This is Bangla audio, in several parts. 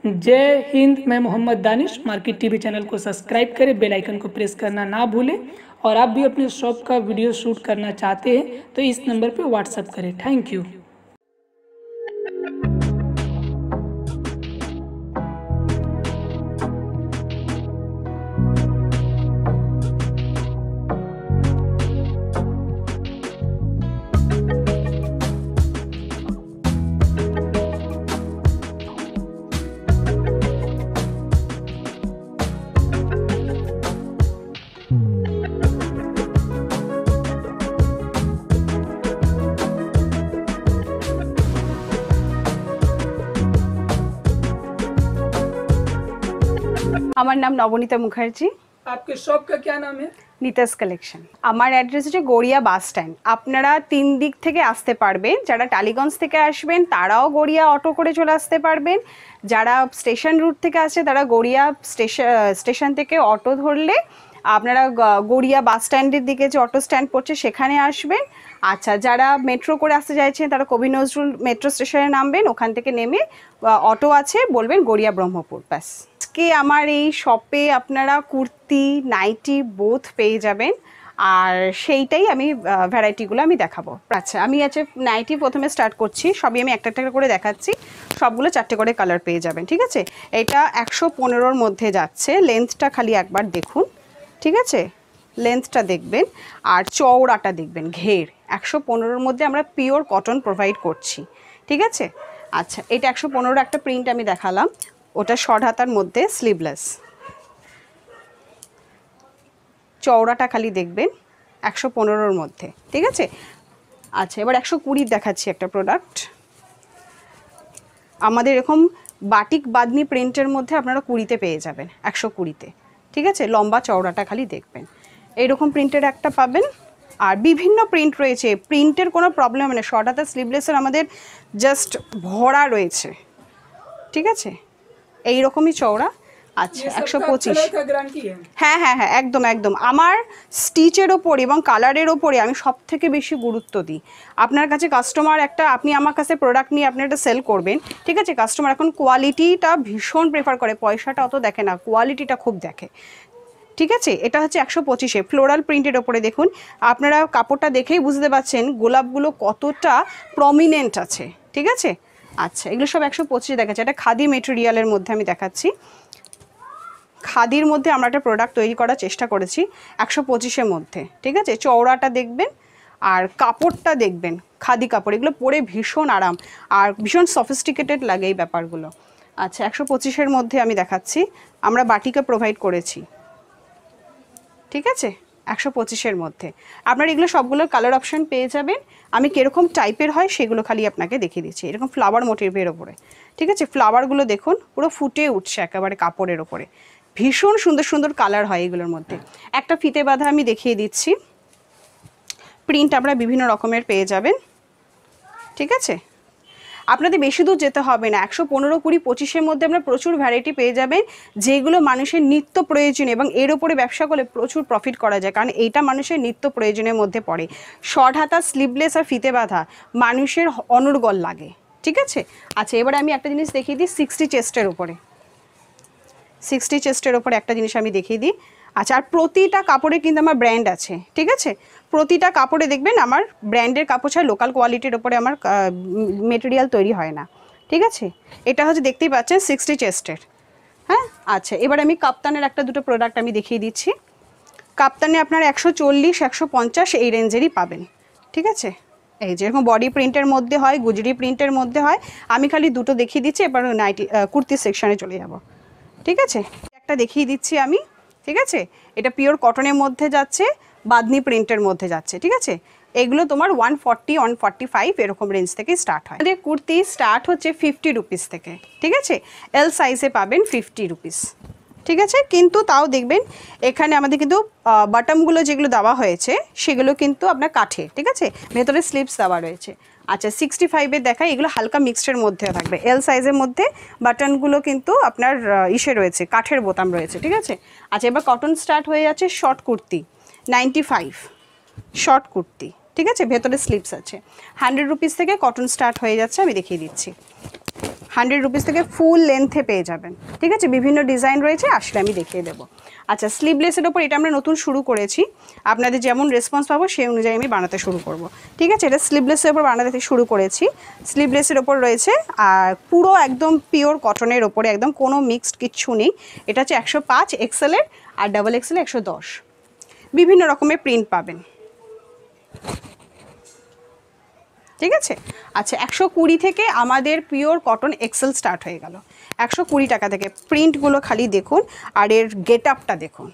जय हिंद। मैं Mohammad Danish. Market TV channel को सब्सक्राइब करें, बेल आइकन को प्रेस करना ना भूलें। और आप भी अपने शॉप का वीडियो शूट करना चाहते हैं तो इस नंबर पर व्हाट्सएप करें। Thank you. আমার নাম নবনীতা মুখার্জি। आपके शॉप का क्या नाम है? নিতাস কালেকশন। আমার অ্যাড্রেস হচ্ছে গড়িয়া বাস স্ট্যান্ড। আপনারা 3 দিক থেকে আসতে পারবেন। যারা টালিগঞ্জ থেকে আসবেন তারাও গড়িয়া অটো করে চলে আসতে পারবেন। যারা স্টেশন রুট থেকে আসছে তারা গড়িয়া স্টেশন থেকে অটো ধরলে আপনারা গড়িয়া বাস স্ট্যান্ডের দিকে যে অটো স্ট্যান্ড পড়ছে সেখানে আসবেন। আচ্ছা, যারা মেট্রো করে আসতে চাইছেন তারা কবি নজরুল মেট্রো স্টেশনে নামবেন, ওখান থেকে নেমে অটো আছে বলবেন গড়িয়া ব্রহ্মপুর, ব্যাস। আজকে আমার এই শপে আপনারা কুর্তি, নাইটি বোথ পেয়ে যাবেন, আর সেইটাই আমি ভ্যারাইটিগুলো আমি দেখাবো। আচ্ছা, আমি নাইটি প্রথমে স্টার্ট করছি। সবই আমি একটা একটা করে দেখাচ্ছি। সবগুলো 4টে করে কালার পেয়ে যাবেন, ঠিক আছে। এটা 115-র মধ্যে যাচ্ছে। লেন্থটা খালি একবার দেখুন, ঠিক আছে, লেন্থটা দেখবেন আর চওড়াটা দেখবেন। ঘের 115-র মধ্যে আমরা পিওর কটন প্রোভাইড করছি, ঠিক আছে। আচ্ছা, এটা 115-র একটা প্রিন্ট আমি দেখালাম, ওটা শর্ট হাতার মধ্যে স্লিভলেস। চওড়াটা খালি দেখবেন 115-র মধ্যে, ঠিক আছে। আচ্ছা, এবার 120 দেখাচ্ছি একটা প্রোডাক্ট। আমাদের এরকম বাটিক বাদনি প্রিন্টের মধ্যে আপনারা 20-তে পেয়ে যাবেন, 120-তে, ঠিক আছে। লম্বা চওড়াটা খালি দেখবেন। এইরকম প্রিন্টের একটা পাবেন, আর বিভিন্ন প্রিন্ট রয়েছে, প্রিন্টের কোনো প্রবলেম নেই। শর্ট হাতা স্লিভলেসের আমাদের জাস্ট ভরা রয়েছে, ঠিক আছে। এইরকমই চওড়া। আচ্ছা, 125। হ্যাঁ হ্যাঁ হ্যাঁ, একদম একদম। আমার স্টিচের ওপর এবং কালারের ওপরে আমি সব থেকে বেশি গুরুত্ব দিই। আপনার কাছে কাস্টমার আপনি আমার কাছে প্রোডাক্ট নিয়ে আপনি একটা সেল করবেন, ঠিক আছে। কাস্টমার এখন কোয়ালিটিটা ভীষণ প্রেফার করে, পয়সাটা অত দেখে না, কোয়ালিটিটা খুব দেখে, ঠিক আছে। এটা হচ্ছে 125-এ ফ্লোরাল প্রিন্টের ওপরে। দেখুন, আপনারা কাপড়টা দেখেই বুঝতে পারছেন গোলাপগুলো কতটা প্রমিনেন্ট আছে, ঠিক আছে। আচ্ছা, এগুলো সব 125 দেখাচ্ছে। এটা খাদি মেটেরিয়ালের মধ্যে আমি দেখাচ্ছি। খাদির মধ্যে আমরা একটা প্রোডাক্ট তৈরি করার চেষ্টা করেছি 125-এর মধ্যে, ঠিক আছে। চওড়াটা দেখবেন আর কাপড়টা দেখবেন, খাদি কাপড়, এগুলো পরে ভীষণ আরাম আর ভীষণ সফিস্টিকেটেড লাগে এই ব্যাপারগুলো। আচ্ছা, 125-এর মধ্যে আমি দেখাচ্ছি, আমরা বাটিকা প্রোভাইড করেছি, ঠিক আছে। 125-এর মধ্যে আপনার এগুলো সবগুলোর কালার অপশান পেয়ে যাবেন। আমি কীরকম টাইপের হয় সেগুলো খালি আপনাকে দেখিয়ে দিচ্ছি। এরকম ফ্লাওয়ার মোটিভের ওপরে, ঠিক আছে। ফ্লাওয়ারগুলো দেখুন পুরো ফুটে উঠছে একেবারে কাপড়ের ওপরে। ভীষণ সুন্দর সুন্দর কালার হয় এগুলোর মধ্যে। একটা ফিতে বাঁধা আমি দেখিয়ে দিচ্ছি। প্রিন্ট আমরা বিভিন্ন রকমের পেয়ে যাবেন, ঠিক আছে। আপনাদের বেশি দূর যেতে হবে না। 115, 20, 25-এর মধ্যে আপনারা প্রচুর ভ্যারাইটি পেয়ে যাবেন, যেগুলো মানুষের নিত্য প্রয়োজনীয়, এবং এর ওপরে ব্যবসা করলে প্রচুর প্রফিট করা যায়, কারণ এইটা মানুষের নিত্য প্রয়োজনের মধ্যে পড়ে। শর্ট হাতা স্লিভলেস আর ফিতে বাঁধা মানুষের অনর্গল লাগে, ঠিক আছে। আচ্ছা, এবারে আমি একটা জিনিস দেখিয়ে দিই 60 চেস্টের ওপরে। 60 চেস্টের ওপরে একটা জিনিস আমি দেখিয়ে দিই। আচ্ছা, আর প্রতিটা কাপড়ে কিন্তু আমার ব্র্যান্ড আছে, ঠিক আছে। প্রতিটা কাপড়ে দেখবেন আমার ব্র্যান্ডের কাপড় ছাড়া লোকাল কোয়ালিটির ওপরে আমার মেটেরিয়াল তৈরি হয় না, ঠিক আছে। এটা হচ্ছে দেখতেই পাচ্ছেন 60 চেস্টের, হ্যাঁ। আচ্ছা, এবার আমি কাপ্তানের একটা দুটো প্রোডাক্ট আমি দেখিয়ে দিচ্ছি। কাপ্তানে আপনার 140, 150 এই রেঞ্জেরই পাবেন, ঠিক আছে। এই যেরকম বডি প্রিন্টের মধ্যে হয়, গুজরি প্রিন্টের মধ্যে হয়। আমি খালি দুটো দেখিয়ে দিচ্ছি, এবার নাইটি কুর্তি সেকশনে চলে যাব, ঠিক আছে। একটা দেখিয়ে দিচ্ছি আমি, ঠিক আছে। এটা পিওর কটনের মধ্যে যাচ্ছে, বাদনি প্রিন্টের মধ্যে যাচ্ছে, ঠিক আছে। এগুলো তোমার 140, 145 এরকম রেঞ্জ থেকে স্টার্ট হয়। আমাদের কুর্তি স্টার্ট হচ্ছে 50 রুপিস থেকে, ঠিক আছে। এল সাইজে পাবেন 50 রুপিস, ঠিক আছে। কিন্তু তাও দেখবেন এখানে আমাদের কিন্তু বাটমগুলো যেগুলো দেওয়া হয়েছে সেগুলো কিন্তু আপনার কাঠে, ঠিক আছে। ভেতরে স্লিপস দেওয়া রয়েছে। আচ্ছা, 65-এর দেখায়, এগুলো হালকা মিক্সডের মধ্যে থাকবে। এল সাইজের মধ্যে বাটনগুলো কিন্তু আপনার ইসে রয়েছে, কাঠের বোতাম রয়েছে, ঠিক আছে। আচ্ছা, এবার কটন স্টার্ট হয়ে যাচ্ছে শর্ট কুর্তি 95, শর্ট কুর্তি, ঠিক আছে। ভেতরে স্লিপস আছে। 100 রুপিস থেকে কটন স্টার্ট হয়ে যাচ্ছে, আমি দেখিয়ে দিচ্ছি। 100 রুপিস থেকে ফুল লেন্থে পেয়ে যাবেন। ঠিক আছে, বিভিন্ন ডিজাইন রয়েছে, আসলে আমি দেখিয়ে দেবো। আচ্ছা, স্লিভলেসের ওপর এটা আমরা নতুন শুরু করেছি, আপনাদের যেমন রেসপন্স পাবো সেই অনুযায়ী আমি বানাতে শুরু করব। ঠিক আছে, এটা স্লিভলেসের ওপর বানাতে শুরু করেছি। স্লিভলেসের ওপর রয়েছে আর পুরো একদম পিওর কটনের ওপরে, একদম কোনো মিক্সড কিচ্ছু নেই। এটা হচ্ছে 105 এক্সেলের, আর ডাবল এক্সেল 110। বিভিন্ন রকমের প্রিন্ট পাবেন। ঠিক আছে, আচ্ছা 120 থেকে আমাদের পিওর কটন এক্সেল স্টার্ট হয়ে গেল। 120 টাকা থেকে প্রিন্টগুলো খালি দেখুন, আর এর গেট আপটা দেখুন,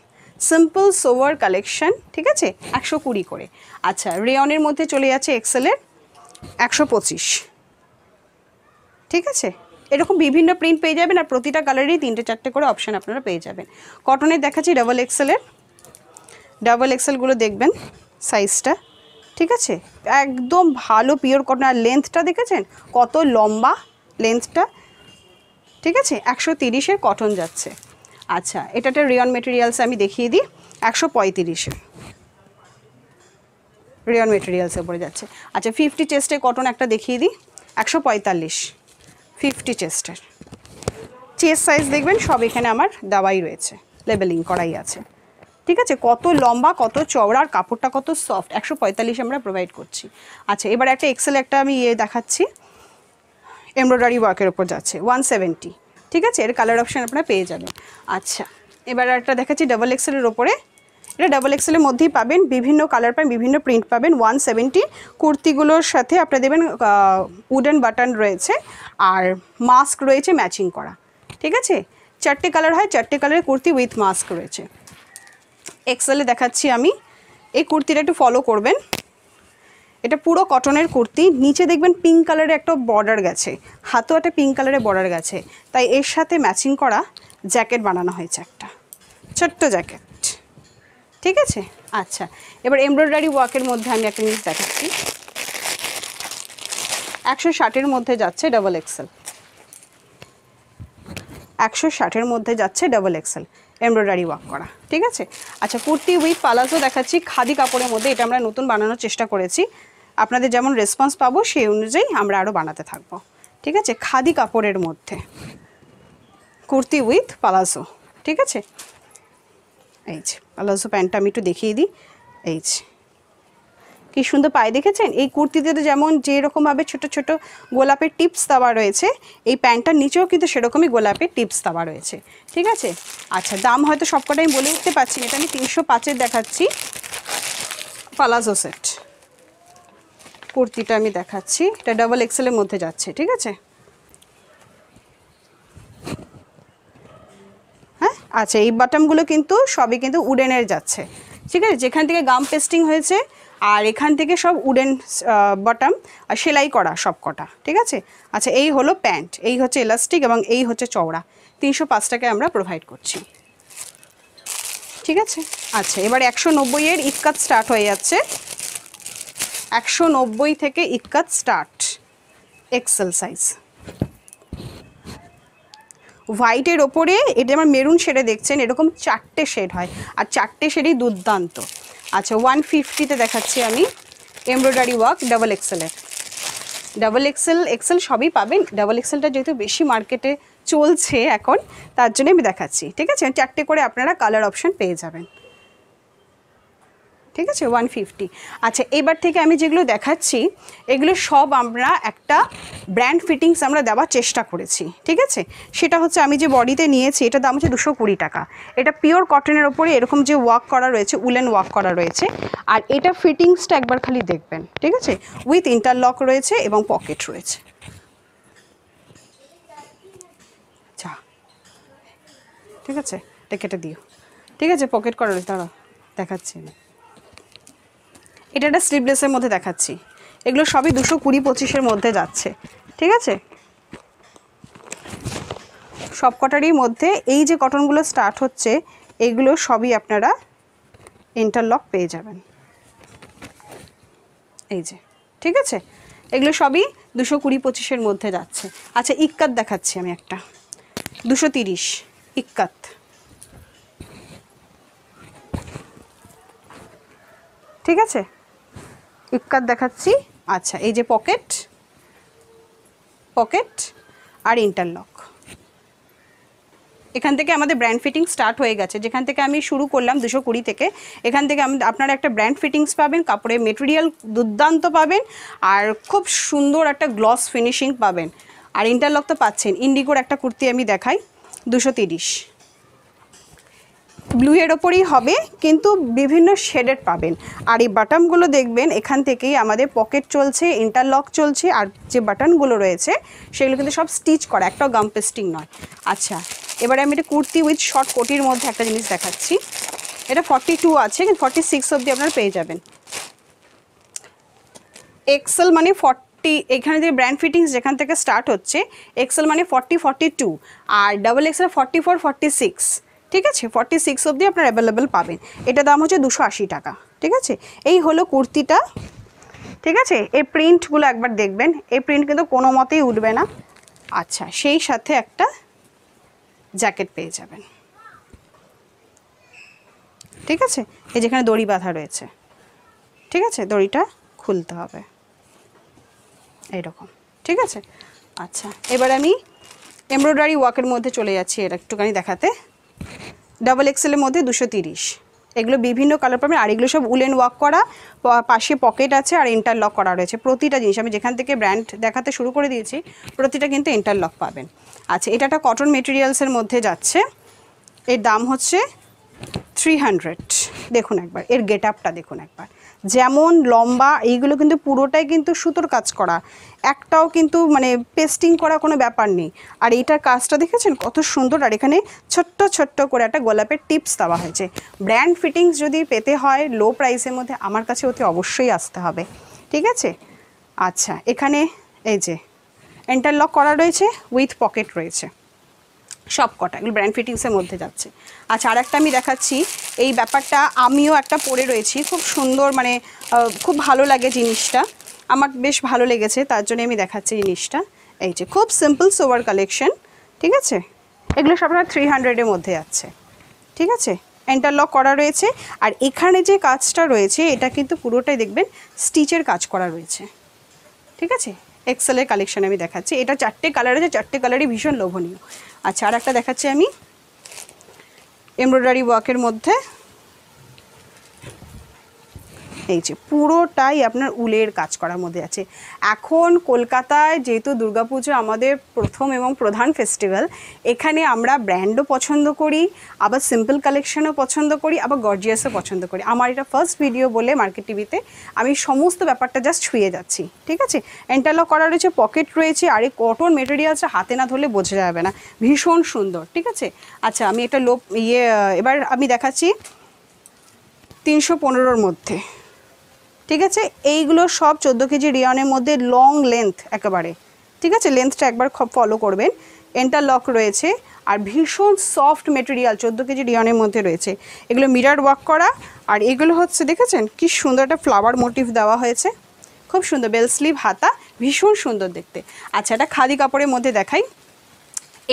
সিম্পল সোভার কালেকশন। ঠিক আছে, 120 করে। আচ্ছা, রেয়নের মধ্যে চলে যাচ্ছে এক্সেলের 125। ঠিক আছে, এরকম বিভিন্ন প্রিন্ট পেয়ে যাবেন, আর প্রতিটা কালারেরই 3-4টে করে অপশান আপনারা পেয়ে যাবেন। কটনের দেখাচ্ছি ডাবল এক্সেলের, ডাবল এক্সেলগুলো দেখবেন সাইজটা। ঠিক আছে, একদম ভালো পিওর কটন, আর লেন্থটা দেখেছেন কত লম্বা লেন্থটা। ঠিক আছে, 130-এর কটন যাচ্ছে। আচ্ছা, এটাতে রেয়ন মেটেরিয়ালস আমি দেখিয়ে দিই, 135-এর রেয়ন মেটেরিয়ালসের উপরে যাচ্ছে। আচ্ছা, 50 চেস্টের কটন একটা দেখিয়ে দিই, 145, 50 চেস্টের। চেস্ট সাইজ দেখবেন সব এখানে আমার দেওয়াই রয়েছে, লেবেলিং করাই আছে। ঠিক আছে, কত লম্বা, কত চওড়া, আর কাপড়টা কত সফট, 145 আমরা প্রোভাইড করছি। আচ্ছা, এবার একটা এক্সেল একটা আমি দেখাচ্ছি, এমব্রয়ডারি ওয়ার্কের ওপর যাচ্ছে, 170। ঠিক আছে, এর কালার অপশান আপনারা পেয়ে যাবেন। আচ্ছা, এবার একটা দেখাচ্ছি ডাবল এক্সেলের ওপরে, এটা ডাবল এক্সেলের মধ্যেই পাবেন, বিভিন্ন কালার পাবেন, বিভিন্ন প্রিন্ট পাবেন। 170 কুর্তিগুলোর সাথে আপনারা দেবেন উডেন বাটন রয়েছে, আর মাস্ক রয়েছে ম্যাচিং করা। ঠিক আছে, 4টে কালার হয়, 4টে কালারের কুর্তি উইথ মাস্ক রয়েছে। এক্সেলে দেখাচ্ছি আমি, এই কুর্তিটা একটু ফলো করবেন। এটা পুরো কটনের কুর্তি, নিচে দেখবেন পিঙ্ক কালারের একটা বর্ডার গেছে, হাতেও একটা পিঙ্ক কালারের বর্ডার গেছে, তাই এর সাথে ম্যাচিং করা জ্যাকেট বানানো হয়েছে, একটা ছোট্ট জ্যাকেট। ঠিক আছে, আচ্ছা এবার এমব্রয়ডারি ওয়ার্কের মধ্যে আমি একটা জিনিস দেখাচ্ছি, 160-এর মধ্যে যাচ্ছে ডাবল এক্সেল, 160-এর মধ্যে যাচ্ছে ডাবল এক্সেল এমব্রয়ডারি ওয়ার্ক করা। ঠিক আছে, আচ্ছা কুর্তি উইথ পালাজো দেখাচ্ছি, খাদি কাপড়ের মধ্যে, এটা আমরা নতুন বানানোর চেষ্টা করেছি, আপনাদের যেমন রেসপন্স পাবো সেই অনুযায়ী আমরা আরও বানাতে থাকবো। ঠিক আছে, খাদি কাপড়ের মধ্যে কুর্তি উইথ পালাজো। ঠিক আছে, এই যে পালাজো প্যান্টটা আমি একটু দেখিয়ে দিই, এই যে কি সুন্দর পায়ে দেখেছেন। এই কুর্তিতে তো যেমন যেরকমভাবে ছোট ছোট গোলাপের টিপস দেওয়া রয়েছে, এই প্যান্টটার নিচেও কিন্তু সেরকমই গোলাপের টিপস দেওয়া রয়েছে। ঠিক আছে, আচ্ছা দাম হয়তো সবকটাই আমি বলে উঠতে পারছি না, এটা আমি 305-এর দেখাচ্ছি পালাজো সেট। কুর্তিটা আমি দেখাচ্ছি, এটা ডাবল এক্সেলের মধ্যে যাচ্ছে। ঠিক আছে, হ্যাঁ আচ্ছা, এই বাটনগুলো কিন্তু সবই কিন্তু উডেনের যাচ্ছে। ঠিক আছে, যেখান থেকে গাম পেস্টিং হয়েছে আর এখান থেকে সব উডেন বটম আর সেলাই করা সব কটা। ঠিক আছে, আচ্ছা এই হলো প্যান্ট, এই হচ্ছে এলাস্টিক এবং এই হচ্ছে চওড়া, 305 টাকায় আমরা প্রোভাইড করছি। ঠিক আছে, আচ্ছা এবার 190-এর ইক্কাত স্টার্ট হয়ে যাচ্ছে, 190 থেকে ইক্কাত স্টার্ট, এক্সেল সাইজ। হোয়াইটের ওপরে এটা আমার মেরুন শেডে দেখছেন, এরকম 4টে শেড হয়, আর 4টে শেডই দুর্দান্ত। আচ্ছা 150-তে দেখাচ্ছি আমি এমব্রয়ডারি ওয়ার্ক ডাবল এক্সেলের, ডাবল এক্সেল সবই পাবেন, ডাবল এক্সেলটা যেহেতু বেশি মার্কেটে চলছে এখন তার জন্য আমি দেখাচ্ছি। ঠিক আছে, 4টে করে আপনারা কালার অপশান পেয়ে যাবেন। ঠিক আছে, 150। আচ্ছা এবার থেকে আমি যেগুলো দেখাচ্ছি এগুলো সব আমরা একটা ব্র্যান্ড ফিটিংস আমরা দেওয়ার চেষ্টা করেছি। ঠিক আছে, সেটা হচ্ছে আমি যে বডিতে নিয়েছি এটার দাম হচ্ছে 220 টাকা। এটা পিওর কটনের ওপরে এরকম যে ওয়ার্ক করা রয়েছে, উলেন ওয়ার্ক করা রয়েছে, আর এটা ফিটিংসটা একবার খালি দেখবেন। ঠিক আছে, উইথ ইন্টারলক রয়েছে এবং পকেট রয়েছে। আচ্ছা ঠিক আছে, এটা কেটে দিও। ঠিক আছে, পকেট করা রয়েছে, তারা দেখাচ্ছি আমি। এটা একটা স্লিভলেসের মধ্যে দেখাচ্ছি, এগুলো সবই 220-25-এর মধ্যে যাচ্ছে। ঠিক আছে, সব কটারই মধ্যে এই যে কটনগুলো স্টার্ট হচ্ছে এগুলো সবই আপনারা ইন্টারলক পেয়ে যাবেন, এই যে। ঠিক আছে, এগুলো সবই 220-25-এর মধ্যে যাচ্ছে। আচ্ছা ইক্কাত দেখাচ্ছি আমি একটা, 230 ইক্কাত। ঠিক আছে, ইক্কাত দেখাচ্ছি। আচ্ছা এই যে পকেট, আর ইন্টারলক। এখান থেকে আমাদের ব্র্যান্ড ফিটিং স্টার্ট হয়ে গেছে। যেখান থেকে আমি শুরু করলাম 220 থেকে, এখান থেকে আপনারা একটা ব্র্যান্ড ফিটিংস পাবেন, কাপড়ের মেটেরিয়াল দুর্দান্ত পাবেন, আর খুব সুন্দর একটা গ্লস ফিনিশিং পাবেন। আর ইন্টারলক তো পাচ্ছেন। ইন্ডিগোর একটা কুর্তি আমি দেখাই, 230, ব্লু এর ওপরেই হবে কিন্তু বিভিন্ন শেডেড পাবেন। আর এই বাটনগুলো দেখবেন এখান থেকেই আমাদের পকেট চলছে, ইন্টারলক চলছে, আর যে বাটনগুলো রয়েছে সেগুলো কিন্তু সব স্টিচ করা, একটাও গাম পেস্টিং নয়। আচ্ছা, এবারে আমি এটা কুর্তি উইথ শর্ট কোটির মধ্যে একটা জিনিস দেখাচ্ছি। এটা 42 আছে, কিন্তু 46 অবধি আপনারা পেয়ে যাবেন। এক্সেল মানে 40, এখানে যে ব্র্যান্ড ফিটিংস যেখান থেকে স্টার্ট হচ্ছে, এক্সেল মানে 40, 42, আর ডাবল এক্সেল 44, 46, ঠিক আছে, 46 অবধি আপনার অ্যাভেলেবেল পাবেন। এটা দাম হচ্ছে 280 টাকা, ঠিক আছে। এই হলো কুর্তিটা, ঠিক আছে। এই প্রিন্টগুলো একবার দেখবেন, এই প্রিন্ট কিন্তু কোনো মতেই উঠবে না। আচ্ছা, সেই সাথে একটা জ্যাকেট পেয়ে যাবেন, ঠিক আছে। এই যেখানে দড়ি বাঁধা রয়েছে, ঠিক আছে, দড়িটা খুলতে হবে এইরকম, ঠিক আছে। আচ্ছা, এবার আমি এমব্রয়ডারি ওয়ার্কের মধ্যে চলে যাচ্ছি, এটা একটুখানি দেখাতে। ডাবল এক্সেলের মধ্যে 230, এগুলো বিভিন্ন কালার পাবেন। আর এগুলো সব উলেন ওয়ার্ক করা, পাশে পকেট আছে আর ইন্টারলক করা রয়েছে। প্রতিটা জিনিস আমি যেখান থেকে ব্র্যান্ড দেখাতে শুরু করে দিয়েছি, প্রতিটা কিন্তু ইন্টারলক পাবেন। আচ্ছা, এটা একটা কটন মেটেরিয়ালসের মধ্যে যাচ্ছে, এর দাম হচ্ছে 300। দেখুন একবার এর গেট আপটা, দেখুন একবার, যেমন লম্বা, এইগুলো কিন্তু পুরোটাই কিন্তু সুতোর কাজ করা, একটাও কিন্তু মানে পেস্টিং করা কোনো ব্যাপার নেই। আর এইটার কাজটা দেখেছেন কত সুন্দর। আর এখানে ছোট্ট ছোট্ট করে একটা গোলাপের টিপস দেওয়া হয়েছে। ব্র্যান্ড ফিটিংস যদি পেতে হয় লো প্রাইসের মধ্যে, আমার কাছে অতি অবশ্যই আসতে হবে, ঠিক আছে। আচ্ছা, এখানে এই যে ইন্টারলক করা রয়েছে, উইথ পকেট রয়েছে, সব কটা এগুলো ব্র্যান্ড ফিটিংসের মধ্যে যাচ্ছে। আচ্ছা, আর একটা আমি দেখাচ্ছি, এই ব্যাপারটা আমিও একটা পরে রয়েছি, খুব সুন্দর, মানে খুব ভালো লাগে জিনিসটা, আমার বেশ ভালো লেগেছে, তার জন্য আমি দেখাচ্ছি জিনিসটা। এই যে খুব সিম্পল সোভার কালেকশন, ঠিক আছে। এগুলো সব আপনার 300-এর মধ্যে যাচ্ছে, ঠিক আছে। ইন্টারলক করা রয়েছে, আর এখানে যে কাজটা রয়েছে এটা কিন্তু পুরোটাই দেখবেন স্টিচের কাজ করা রয়েছে, ঠিক আছে। এক্সেলের কালেকশন আমি দেখাচ্ছি, এটা 4টে কালার আছে, 4টে কালারই ভীষণ লোভনীয়। আচ্ছা, আর একটা দেখাচ্ছি আমি এমব্রয়ডারি ওয়ার্কের মধ্যে, এই যে পুরোটাই আপনার উলের কাজ করার মধ্যে আছে। এখন কলকাতায় যেহেতু দুর্গাপুজো আমাদের প্রথম এবং প্রধান ফেস্টিভ্যাল, এখানে আমরা ব্র্যান্ডও পছন্দ করি, আবার সিম্পল কালেকশনও পছন্দ করি, আবার গর্জিয়াসও পছন্দ করি। আমার এটা ফার্স্ট ভিডিও বলে মার্কেট টিভিতে আমি সমস্ত ব্যাপারটা জাস্ট ছুঁয়ে যাচ্ছি, ঠিক আছে। ইন্টারলক করা রয়েছে, পকেট রয়েছে, আর এই কটন মেটেরিয়ালসটা হাতে না ধরলে বোঝা যাবে না, ভীষণ সুন্দর, ঠিক আছে। আচ্ছা, আমি একটা এবার আমি দেখাচ্ছি 315-র মধ্যে, ঠিক আছে। এইগুলো সব 14 কেজি রিয়নের মধ্যে, লং লেন্থ একেবারে, ঠিক আছে। লেন্থটা একবার ফলো করবেন। ইন্টারলক রয়েছে, আর ভীষণ সফট মেটেরিয়াল, 14 কেজি রিয়নের মধ্যে রয়েছে। এগুলো মিরার ওয়ার্ক করা, আর এগুলো হচ্ছে দেখেছেন কি সুন্দর একটা ফ্লাওয়ার মোটিভ দেওয়া হয়েছে, খুব সুন্দর, বেল স্লিভ হাতা, ভীষণ সুন্দর দেখতে। আচ্ছা, এটা খাদি কাপড়ের মধ্যে দেখাই।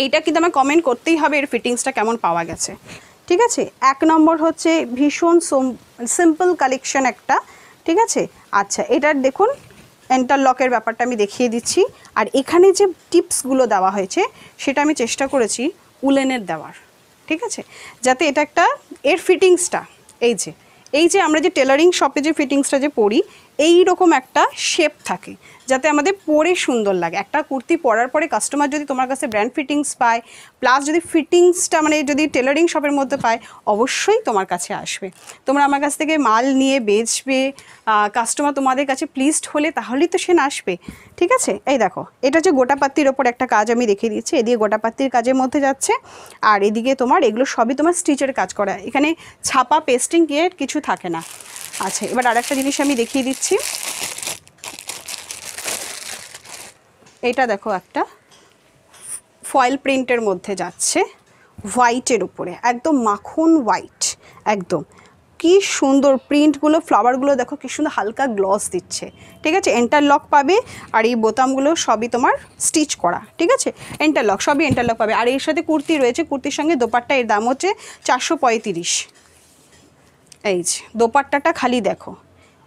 এইটা কিন্তু আমার কমেন্ট করতেই হবে এর ফিটিংসটা কেমন পাওয়া গেছে, ঠিক আছে। 1 নম্বর হচ্ছে ভীষণ সিম্পল কালেকশন একটা, ঠিক আছে। আচ্ছা, এটার দেখুন ইন্টারলকের ব্যাপারটা আমি দেখিয়ে দিচ্ছি। আর এখানে যে টিপসগুলো দেওয়া হয়েছে সেটা আমি চেষ্টা করেছি উলেনের দেওয়ার, ঠিক আছে, যাতে এটা একটা এর ফিটিংসটা, এই যে আমরা যে টেলারিং শপে যে ফিটিংসটা যে পরি, এই রকম একটা শেপ থাকে, যাতে আমাদের পরে সুন্দর লাগে। একটা কুর্তি পরার পরে কাস্টমার যদি তোমার কাছে ব্র্যান্ড ফিটিংস পায়, প্লাস যদি ফিটিংসটা মানে যদি টেলারিং শপের মধ্যে পায়, অবশ্যই তোমার কাছে আসবে। তোমরা আমার কাছ থেকে মাল নিয়ে বেচবে, কাস্টমার তোমাদের কাছে প্লিজড হলে তাহলেই তো সে আসবে, ঠিক আছে। এই দেখো, এটা হচ্ছে গোটাপাত্তির ওপর একটা কাজ আমি দেখিয়ে দিচ্ছি, এদিকে গোটাপাত্তির কাজের মধ্যে যাচ্ছে, আর এদিকে তোমার এগুলো সবই তোমার স্টিচের কাজ করা, এখানে ছাপা পেস্টিং কিছু থাকে না। আচ্ছা, এবার আর একটা জিনিস আমি দেখিয়ে দিচ্ছি, এটা দেখো একটা ফয়েল প্রিন্টের মধ্যে যাচ্ছে, হোয়াইটের উপরে, একদম মাখন হোয়াইট, একদম কি সুন্দর প্রিন্টগুলো, ফ্লাওয়ারগুলো দেখো কি সুন্দর হালকা গ্লস দিচ্ছে, ঠিক আছে। ইন্টারলক পাবে, আর এই বোতামগুলো সবই তোমার স্টিচ করা, ঠিক আছে। ইন্টারলক, সবই ইন্টারলক পাবে। আর এর সাথে কুর্তি রয়েছে, কুর্তির সঙ্গে দোপাট্টা, এর দাম হচ্ছে 435। এই যে দোপাট্টাটা খালি দেখো,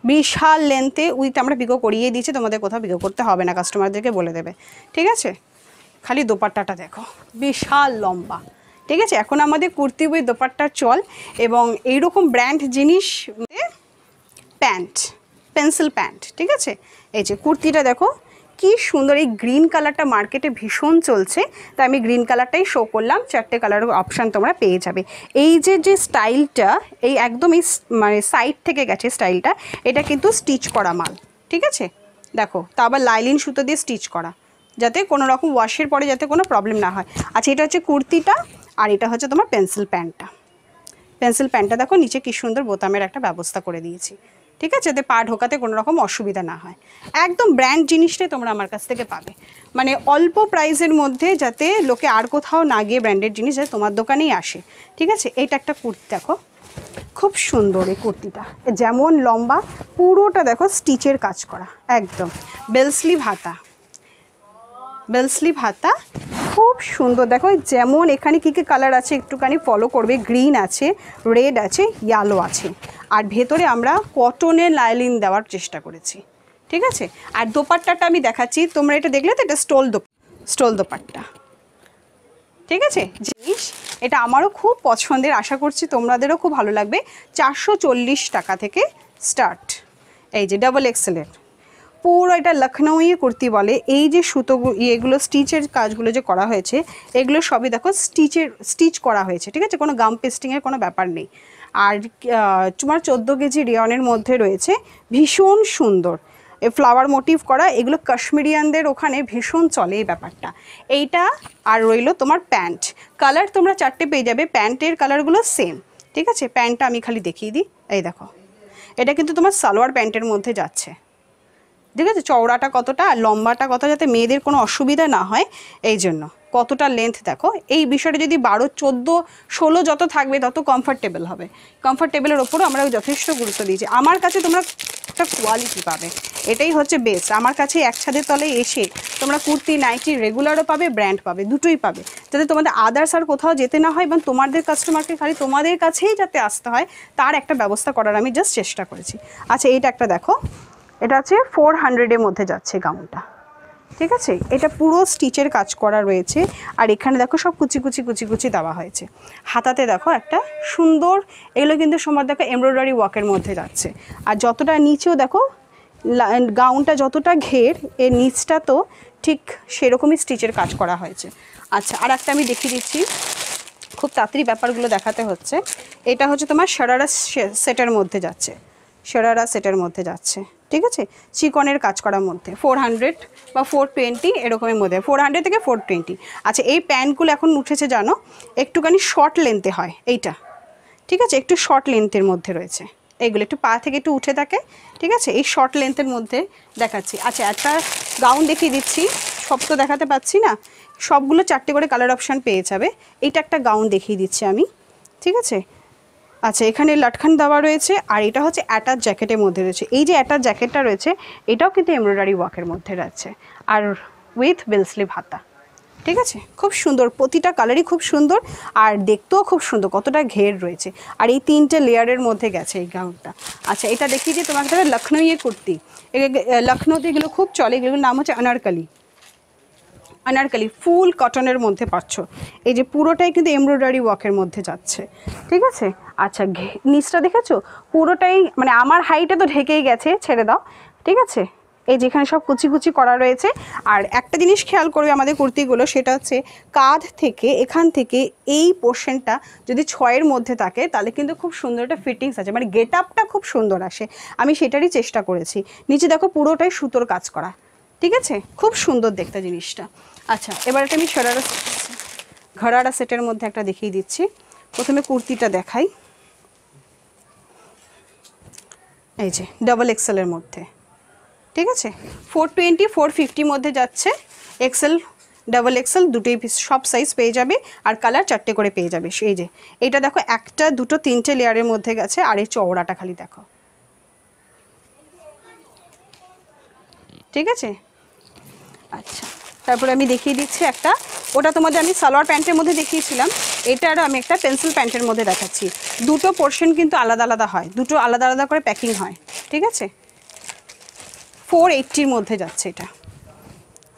বিশাল লেন্থে, উইথ আমরা পিকো করিয়ে দিয়েছি, তোমাদের কোথাও পিকো করতে হবে না, কাস্টমারদেরকে বলে দেবে, ঠিক আছে। খালি দোপাট্টাটা দেখো, বিশাল লম্বা। ঠিক আছে, এখন আমাদের কুর্তি উইথ দোপাট্টার চল, এবং এইরকম ব্র্যান্ড জিনিস, প্যান্ট, পেন্সিল প্যান্ট। ঠিক আছে, এই যে কুর্তিটা দেখো কি সুন্দর, এই গ্রিন কালারটা মার্কেটে ভীষণ চলছে, তাই আমি গ্রিন কালারটাই শো করলাম। 4টে কালারের অপশান তোমরা পেয়ে যাবে। এই যে স্টাইলটা, এই একদম এই মানে সাইড থেকে গেছে স্টাইলটা, এটা কিন্তু স্টিচ করা মাল। ঠিক আছে, দেখো তা আবার লাইলিন সুতো দিয়ে স্টিচ করা, যাতে কোনো রকম ওয়াশের পরে যাতে কোনো প্রবলেম না হয়। আচ্ছা, এটা হচ্ছে কুর্তিটা, আর এটা হচ্ছে তোমার পেন্সিল প্যান্টটা। পেন্সিল প্যান্টটা দেখো নিচে কি সুন্দর বোতামের একটা ব্যবস্থা করে দিয়েছি। ঠিক আছে, যাতে পা ঢোকাতে কোনো রকম অসুবিধা না হয়। একদম ব্র্যান্ড জিনিসটাই তোমরা আমার কাছ থেকে পাবে, মানে অল্প প্রাইসের মধ্যে, যাতে লোকে আর কোথাও না গিয়ে ব্র্যান্ডেড জিনিস যাতে তোমার দোকানেই আসে। ঠিক আছে, এইটা একটা কুর্তি দেখো, খুব সুন্দর এই কুর্তিটা, যেমন লম্বা, পুরোটা দেখো স্টিচের কাজ করা, একদম বেল স্লিভ হাতা, বেল স্লিভ হাতা, খুব সুন্দর। দেখো যেমন এখানে কী কী কালার আছে একটুখানি ফলো করবে, গ্রিন আছে, রেড আছে, ইয়েলো আছে, আর ভেতরে আমরা কটনের লাইলিন দেওয়ার চেষ্টা করেছি। ঠিক আছে, আর দোপাট্টাটা আমি দেখাচ্ছি, তোমরা এটা দেখলে তো, এটা স্টোল দোপাট্টা। ঠিক আছে, জিনিস এটা আমারও খুব পছন্দের, আশা করছি তোমাদেরও খুব ভালো লাগবে। 440 টাকা থেকে স্টার্ট। এই যে ডাবল এক্সেলের পুরো, এটা লখনৌই কুর্তি বলে। এই যে সুতো এগুলো স্টিচের কাজগুলো যে করা হয়েছে, এগুলো সবই দেখো স্টিচ করা হয়েছে। ঠিক আছে, কোনো গাম পেস্টিংয়ের কোনো ব্যাপার নেই। আর তোমার 14 কেজি রেয়নের মধ্যে রয়েছে, ভীষণ সুন্দর এই ফ্লাওয়ার মোটিভ করা, এগুলো কাশ্মীরিয়ানদের ওখানে ভীষণ চলে এই ব্যাপারটা। এইটা আর রইলো তোমার প্যান্ট, কালার তোমরা 4টে পেয়ে যাবে, প্যান্টের কালারগুলো সেম। ঠিক আছে, প্যান্টটা আমি খালি দেখিয়ে দিই, এই দেখো, এটা কিন্তু তোমার সালোয়ার প্যান্টের মধ্যে যাচ্ছে। ঠিক আছে, চওড়াটা কতটা আর লম্বাটা কত, যাতে মেয়েদের কোনো অসুবিধা না হয়, এই জন্য কতটা লেন্থ দেখো। এই বিষয়টা যদি 12, 14, 16 যত থাকবে তত কমফর্টেবল হবে। কমফর্টেবলের ওপরও আমরা যথেষ্ট গুরুত্ব দিয়েছি। আমার কাছে তোমরা একটা কোয়ালিটি পাবে, এটাই হচ্ছে বেস্ট। আমার কাছে এক ছাদের তলে এসে তোমরা কুর্তি, নাইটি রেগুলারও পাবে, ব্র্যান্ড পাবে, দুটোই পাবে, যাতে তোমাদের আদার্স আর কোথাও যেতে না হয়, এবং তোমাদের কাস্টমারকে খালি তোমাদের কাছেই যাতে আসতে হয়, তার একটা ব্যবস্থা করার আমি জাস্ট চেষ্টা করেছি। আচ্ছা, এইটা একটা দেখো, এটা হচ্ছে 400-এর মধ্যে যাচ্ছে গাউনটা। ঠিক আছে, এটা পুরো স্টিচের কাজ করা রয়েছে, আর এখানে দেখো সব কুচি কুচি কুচি কুচি দেওয়া হয়েছে। হাতাতে দেখো একটা সুন্দর, এগুলো কিন্তু সময় দেখো এমব্রয়ডারি ওয়ার্কের মধ্যে যাচ্ছে। আর যতটা নিচেও দেখো গাউনটা যতটা ঘের, এর নিচটা তো ঠিক সেরকমই স্টিচের কাজ করা হয়েছে। আচ্ছা, আর একটা আমি দেখিয়ে দিচ্ছি, খুব তাড়াতাড়ি ব্যাপারগুলো দেখাতে হচ্ছে। এটা হচ্ছে তোমার সারারা সেটের মধ্যে যাচ্ছে, সারারা সেটের মধ্যে যাচ্ছে। ঠিক আছে, চিকনের কাজ করার মধ্যে 400 বা 420 এরকমের মধ্যে, 400 থেকে 420। আচ্ছা, এই প্যান্টগুলো এখন উঠেছে জানো, একটুখানি শর্ট লেন্থে হয় এইটা। ঠিক আছে, একটু শর্ট লেন্থের মধ্যে রয়েছে এইগুলো, একটু পা থেকে একটু উঠে থাকে। ঠিক আছে, এই শর্ট লেন্থের মধ্যে দেখাচ্ছি। আচ্ছা, একটা গাউন দেখিয়ে দিচ্ছি, সব তো দেখাতে পাচ্ছি না, সবগুলো 4টে করে কালার অপশান পেয়ে যাবে। এইটা একটা গাউন দেখিয়ে দিচ্ছি আমি। ঠিক আছে, আচ্ছা, এখানে লাটখান দেওয়া রয়েছে, আর এটা হচ্ছে অ্যাটাচ জ্যাকেটের মধ্যে রয়েছে। এই যে অ্যাটাচ জ্যাকেটটা রয়েছে, এটাও কিন্তু এমব্রয়ডারি ওয়ার্কের মধ্যে রয়েছে, আর উইথ বেল স্লিভ হাতা। ঠিক আছে, খুব সুন্দর, প্রতিটা কালারই খুব সুন্দর, আর দেখতেও খুব সুন্দর, কতটা ঘের রয়েছে, আর এই 3টে লেয়ারের মধ্যে গেছে এই গাউনটা। আচ্ছা, এটা দেখিয়ে যে তোমাকে ধরো লখনৌই কুর্তি, লখনৌতে এগুলো খুব চলে, এগুলোর নাম হচ্ছে অনারকলি। अनारकली फुल कटनेर मध्य पाচ্ছ এই যে পুরোটাই কিন্তু এমব্রয়ডারি ওয়ার্কের মধ্যে যাচ্ছে ঠিক আছে। আচ্ছা নিচটা দেখেছো পুরোটাই মানে আমার হাইটে তো ঢেকেই গেছে ছেড়ে দাও ঠিক আছে। এই যেখানে সব কুচি কুচি করা রয়েছে আর একটা জিনিস খেয়াল করবে আমাদের কুর্তিগুলো সেটা হচ্ছে কাঁধ থেকে এখান থেকে এই পোর্শনটা যদি 6 এর মধ্যে থাকে তাহলে কিন্তু খুব সুন্দর একটা ফিটিংস আছে মানে গেট আপটা খুব সুন্দর আসে আমি সেটারই চেষ্টা করেছি। নিচে দেখো পুরোটাই সুতোর কাজ করা ঠিক আছে খুব সুন্দর দেখতে জিনিসটা। আচ্ছা এবার এটা আমি ঘরারা সেটের মধ্যে একটা দেখিয়ে দিচ্ছি। প্রথমে কুর্তিটা দেখাই এই যে ডাবল এক্সেল এর মধ্যে ঠিক আছে 420 450 মধ্যে যাচ্ছে এক্সেল ডাবল এক্সেল দুটোই সব সাইজ পেয়ে যাবে আর কালার চারটে করে পেয়ে যাবে। এই যে এটা দেখো একটা দুটো তিনটে লেয়ারের মধ্যে গেছে আর এই চওড়াটা খালি দেখো ঠিক আছে। আচ্ছা তারপরে আমি দেখিয়ে দিচ্ছি একটা ওটা তোমাদের আমি সালোয়ার প্যান্টের মধ্যে দেখিয়েছিলাম এটা আর আমি একটা পেন্সিল প্যান্টের মধ্যে দেখাচ্ছি। দুটো পোর্শন কিন্তু আলাদা আলাদা হয় দুটো আলাদা আলাদা করে প্যাকিং হয় ঠিক আছে। 480 এর মধ্যে যাচ্ছে এটা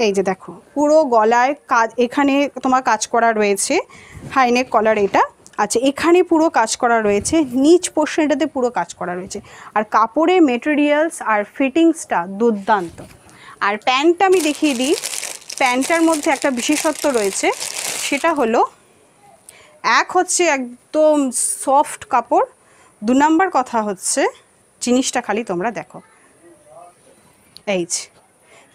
এই যে দেখো পুরো গলায় কাজ, এখানে তোমার কাজ করা রয়েছে, হাইনেক কলার এটা। আচ্ছা, এখানে পুরো কাজ করা রয়েছে, নিচ পোর্শনটাতে পুরো কাজ করা রয়েছে। আর কাপড়ের মেটেরিয়ালস আর ফিটিংসটা দুর্দান্ত। আর প্যান্টটা আমি দেখিয়ে দিই। প্যান্টটার মধ্যে একটা বিশেষত্ব রয়েছে, সেটা হলো এক হচ্ছে একদম সফট কাপড়, 2 নাম্বার কথা হচ্ছে জিনিসটা খালি তোমরা দেখো, এই যে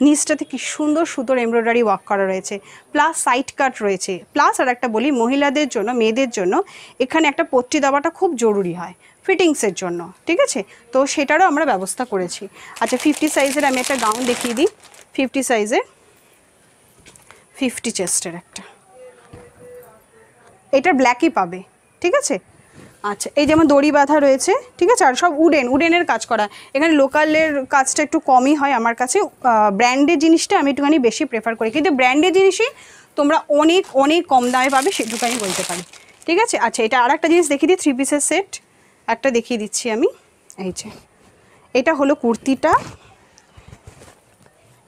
নিচটাতে কি সুন্দর সুতোর এমব্রয়ডারি ওয়ার্ক করা রয়েছে, প্লাস সাইড কাট রয়েছে। প্লাস আর একটা বলি, মহিলাদের জন্য, মেয়েদের জন্য এখানে একটা পট্টি দেওয়াটা খুব জরুরি হয় ফিটিংসের জন্য, ঠিক আছে? তো সেটারও আমরা ব্যবস্থা করেছি। আচ্ছা, 50 সাইজের আমি একটা গাউন দেখিয়ে দিই। 50 সাইজের, 50 চেস্টের একটা, এটা ব্ল্যাকই পাবে, ঠিক আছে? আচ্ছা, এই যেমন দড়ি বাঁধা রয়েছে, ঠিক আছে? আর সব উডেনের কাজ করা। এখানে লোকালের কাজটা একটু কমই হয় আমার কাছে, ব্র্যান্ডের জিনিসটা আমি একটুখানি বেশি প্রেফার করি, কিন্তু ব্র্যান্ডের জিনিসই তোমরা অনেক অনেক কম দামে পাবে, সেটুকু আমি বলতে পারি, ঠিক আছে? আচ্ছা, এটা আর একটা জিনিস দেখিয়ে দিই, 3 পিসের সেট একটা দেখিয়ে দিচ্ছি আমি। এই যে এটা হলো কুর্তিটা,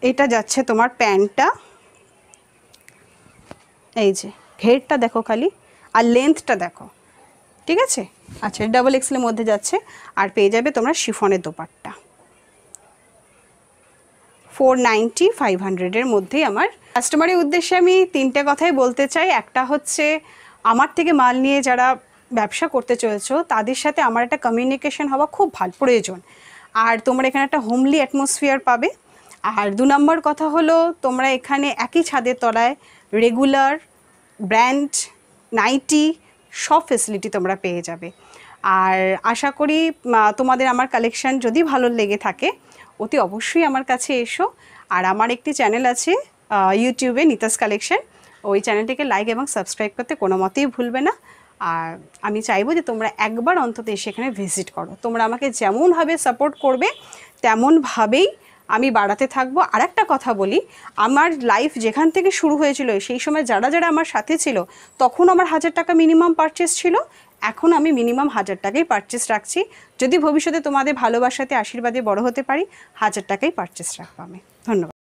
এটা যাচ্ছে তোমার প্যান্টটা, এই যে ঘেরটা দেখো খালি, আর লেন্থটা দেখো, ঠিক আছে? আচ্ছা, ডাবল এক্সেলের মধ্যে যাচ্ছে। আর পেয়ে যাবে তোমরা শিফনের দোপাট্টা, 490 500-এর মধ্যেই। আমার কাস্টমারের উদ্দেশ্যে আমি 3টে কথাই বলতে চাই। একটা হচ্ছে, আমার থেকে মাল নিয়ে যারা ব্যবসা করতে চলেছো তাদের সাথে আমার একটা কমিউনিকেশন হওয়া খুব প্রয়োজন। আর তোমরা এখানে একটা হোমলি অ্যাটমসফিয়ার পাবে। আর 2 নম্বর কথা হলো, তোমরা এখানে একই ছাদের তলায় রেগুলার, ব্র্যান্ড, নাইটি সব ফেসিলিটি তোমরা পেয়ে যাবে। আর আশা করি তোমাদের আমার কালেকশান যদি ভালো লেগে থাকে, অতি অবশ্যই আমার কাছে এসো। আর আমার একটি চ্যানেল আছে ইউটিউবে, নিতাস কালেকশন, ওই চ্যানেলটিকে লাইক এবং সাবস্ক্রাইব করতে কোনো মতেই ভুলবে না। আর আমি চাইবো যে তোমরা একবার অন্তত এসে এখানে ভিজিট করো। তোমরা আমাকে যেমনভাবে সাপোর্ট করবে তেমনভাবেই আমি বাড়াতে থাকবো। আর একটা কথা বলি, আমার লাইফ যেখান থেকে শুরু হয়েছিল সেই সময় যারা যারা আমার সাথে ছিল, তখন আমার 1000 টাকা মিনিমাম পারচেস ছিল, এখন আমি মিনিমাম 1000 টাকাই পারচেস রাখছি। যদি ভবিষ্যতে তোমাদের ভালোবাসাতে, আশীর্বাদে বড় হতে পারি, 1000 টাকাই পারচেস রাখবো আমি। ধন্যবাদ।